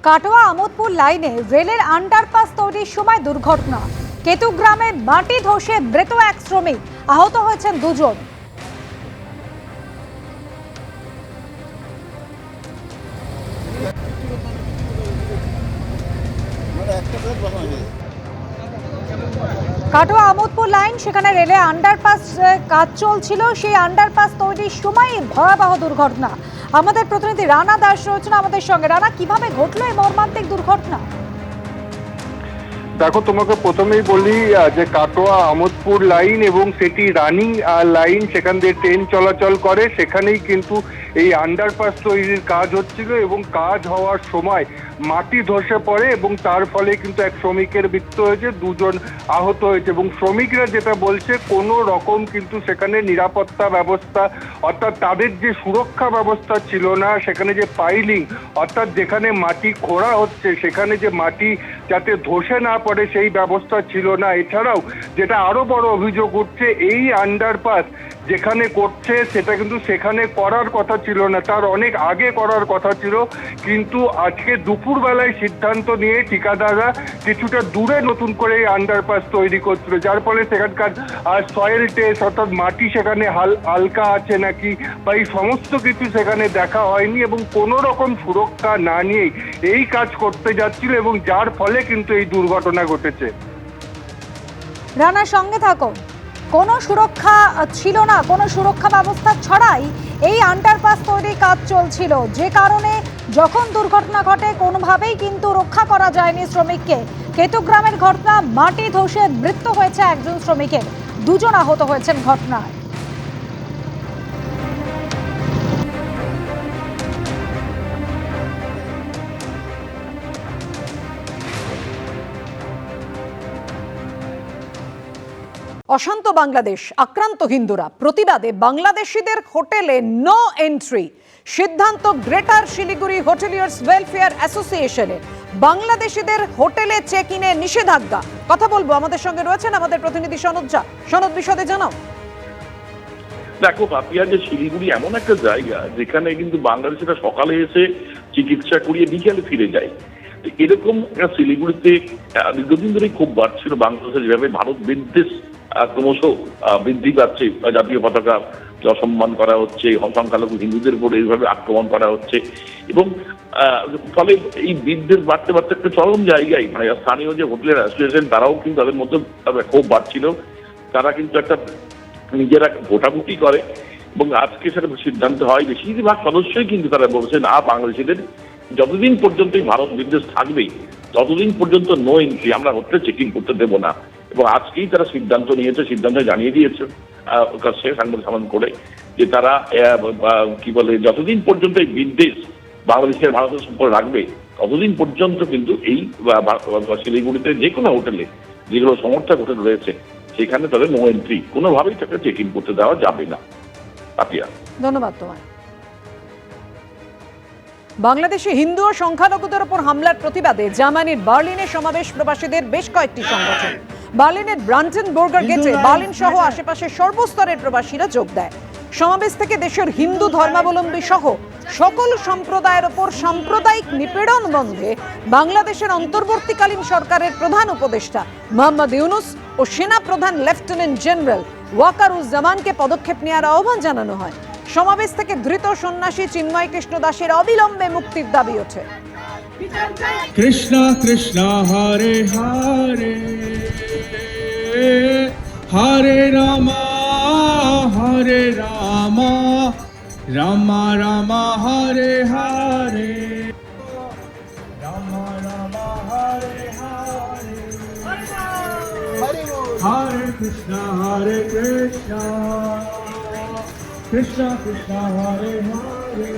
কাটোয়া আমোদপুর লাইনে রেলের আন্ডারপাস তৈরির সময় দুর্ঘটনা। কেতুগ্রামে মাটি ধসে মৃত এক শ্রমিক, আহত হয়েছেন দুজন। কাটোয়া আমোদপুর লাইন, সেখানে রেলে আন্ডারপাস কাজ চলছিল। সেই আন্ডারপাস তৈরির সময় ভয়াবহ দুর্ঘটনা। আমাদের প্রতিনিধি রানা দাস রয়েছেন আমাদের সঙ্গে। রানা, কিভাবে ঘটলো এই মর্মান্তিক দুর্ঘটনা? দেখো, তোমাকে প্রথমেই বলি যে কাটোয়া আমোদপুর লাইন এবং সেটি রানিং লাইন, সেখান দিয়ে ট্রেন চলাচল করে। সেখানেই কিন্তু এই আন্ডারপাস তৈরির কাজ হচ্ছিল এবং কাজ হওয়ার সময় মাটি ধসে পড়ে এবং তার ফলে কিন্তু এক শ্রমিকের মৃত্যু হয়েছে, দুজন আহত হয়েছে। এবং শ্রমিকরা যেটা বলছে, কোনো রকম কিন্তু সেখানে নিরাপত্তা ব্যবস্থা অর্থাৎ তাদের যে সুরক্ষা ব্যবস্থা ছিল না, সেখানে যে পাইলিং অর্থাৎ যেখানে মাটি খোঁড়া হচ্ছে সেখানে যে মাটি যাতে ধসে না পড়ে সেই ব্যবস্থা ছিল না। এছাড়াও যেটা আরো বড় অভিযোগ উঠছে, এই আন্ডারপাস যেখানে করছে সেটা কিন্তু সেখানে করার কথা ছিল না, তার অনেক আগে করার কথা ছিল। কিন্তু আজকে দুপুরবেলায় সিদ্ধান্ত নিয়ে ঠিকাদাররা কিছুটা দূরে নতুন করে এই আন্ডারপাস তৈরি করছিল, যার ফলে সেখানকার সয়েল টেস্ট অর্থাৎ মাটি সেখানে হালকা আছে নাকি বা এই সমস্ত কিছু সেখানে দেখা হয়নি এবং কোনো রকম সুরক্ষা না নিয়েই এই কাজ করতে যাচ্ছিল এবং যার ফলে কিন্তু এই দুর্ঘটনা ঘটেছে। রানার সঙ্গে থাকো। কোনো সুরক্ষা ছিল না, কোনো সুরক্ষা ব্যবস্থা ছাড়াই এই আন্ডারপাস তৈরির কাজ চলছিল, যে কারণে যখন দুর্ঘটনা ঘটে কোনোভাবেই কিন্তু রক্ষা করা যায়নি শ্রমিককে। কেতুগ্রামের ঘটনা, মাটি ধসে মৃত্যু হয়েছে একজন শ্রমিকের, দুজন আহত হয়েছেন ঘটনায়। অশান্ত বাংলাদেশ, আক্রান্ত হিন্দুরা, প্রতিবাদে বাংলাদেশিদের হোটেলে নো এন্ট্রি সিদ্ধান্ত গ্রেটার শিলিগুড়ি হোটেলিয়ার্স ওয়েলফেয়ার অ্যাসোসিয়েশনের। বাংলাদেশিদের হোটেলে চেক ইনে নিষেধাজ্ঞা। কথা বলবো, আমাদের সঙ্গে রয়েছেন আমাদের প্রতিনিধি সনদ ঝা। সনদ, বিশদে জানাও। দেখো পাপিয়া, যে শিলিগুড়ি এমন একটা জায়গা যেখানে কিন্তু বাংলাদেশিরা সকালে এসে চিকিৎসা করিয়ে বিকেলে ফিরে যায়। এরকম শিলিগুড়িতে দীর্ঘদিন ধরেই খুব বাড়ছিল বাংলাদেশের যেভাবে ভারত বিদ্বেষ ক্রমশ বৃদ্ধি পাচ্ছে, জাতীয় পতাকা অসম্মান করা হচ্ছে, সংখ্যালঘু হিন্দুদের উপর এইভাবে আক্রমণ করা হচ্ছে এবং ফলে এই বিদ্বেষ বাড়তে বাড়তে একটা চরম জায়গায় মানে স্থানীয় যে হোটেলের অ্যাসোসিয়েশন তারাও কিন্তু তাদের মধ্যে ক্ষোভ বাড়ছিল। তারা কিন্তু একটা নিজেরা ভোটাভুটি করে এবং আজকে সেটা সিদ্ধান্ত হয়, বেশিরভাগ সদস্যই কিন্তু তারা বলছে না, বাংলাদেশিদের যতদিন পর্যন্ত ভারত বিদ্বেষ থাকবে ততদিন পর্যন্ত নো এন্ট্রি, আমরা হোটেলে চেকিং করতে দেবো না। এবং আজকেই তারা সিদ্ধান্ত নিয়েছে, সিদ্ধান্ত জানিয়ে দিয়েছে সাংবাদিক সম্মেলন করে যে তারা কি বলে, যতদিন পর্যন্ত এই বিদ্বেষ বাংলাদেশের ভারতের সম্পর্ক রাখবে ততদিন পর্যন্ত কিন্তু এই শিলিগুড়িতে যে কোনো হোটেলে যেগুলো সমর্থক হোটেল রয়েছে সেখানে তাদের নো এন্ট্রি, কোনোভাবেই তাকে চেক ইন করতে দেওয়া যাবে না। পাপিয়া, ধন্যবাদ তোমায়। বাংলাদেশে হিন্দু ও সংখ্যালঘুদের উপর হামলার প্রতিবাদে জার্মানির বার্লিনে সমাবেশ প্রবাসীদের বেশ কয়েকটি সংগঠন। বার্লিনের ব্রান্ডেনবুর্গার গেটে বার্লিন সহ আশেপাশের সর্বস্তরের প্রবাসীরা যোগ দেয়। সমাবেশ থেকে দেশের হিন্দু ধর্মাবলম্বী সহ সকল সম্প্রদায়ের উপর সাম্প্রদায়িক নিপীড়ন বন্ধে বাংলাদেশের অন্তর্বর্তীকালীন সরকারের প্রধান উপদেষ্টা মোহাম্মদ ইউনুস ও সেনা প্রধান লেফটেন্যান্ট জেনারেল ওয়াকারুজ্জামানকে পদক্ষেপ নেওয়ার আহ্বান জানানো হয়। সমাবেশ থেকে ধৃত সন্ন্যাসী চিন্ময় কৃষ্ণ দাসের অবিলম্বে মুক্তির দাবি ওঠে। কৃষ্ণ কৃষ্ণ হরে হরে হরে রাম রাম রাম হরে হরে রাম রাম হরে হরে হরে কৃষ্ণ কৃষ্ণ কৃষ্ণ হরে হরে